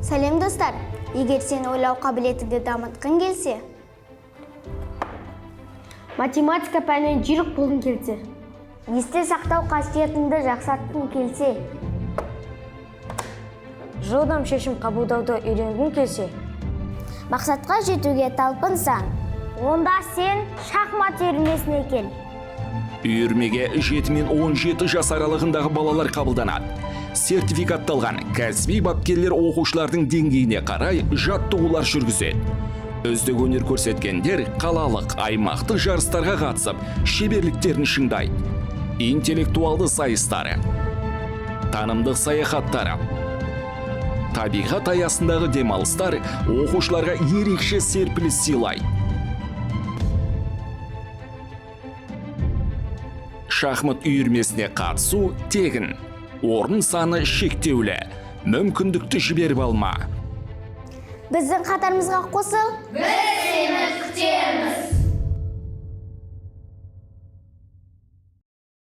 Сәлем достар, егер сен ойлау қабілетіңді дамытқың келсе, математика пәнінен жүйрік болғың келсе, есте сақтау қасиетіңді жақсартқың келсе, жылдам шешім қабылдауды үйренгің келсе, мақсатқа жетуге талпынсаң, онда сен шахмат үйірмесіне кел. Үйірмеге 7 мен 17 жас аралығындағы балалар қабылданады. Сертификатталған кәсіби бапкерлер оқушылардың деңгейіне қарай жаттығулар жүргізеді. Үздік өнер көрсеткендер қалалық, аймақтық жарыстарға қатысып, шеберліктерін шыңдайды. Интеллектуалды сайыстары, танымдық саяхаттары, табиғат аясындағы демалыстар оқушыларға ерекше серпіліс сыйлайды. Шахмат үйірмесіне қатысу тегін. Орын саны шектеулі. Мүмкіндікті жіберіп алма. Біздің қатарымызға қосыл.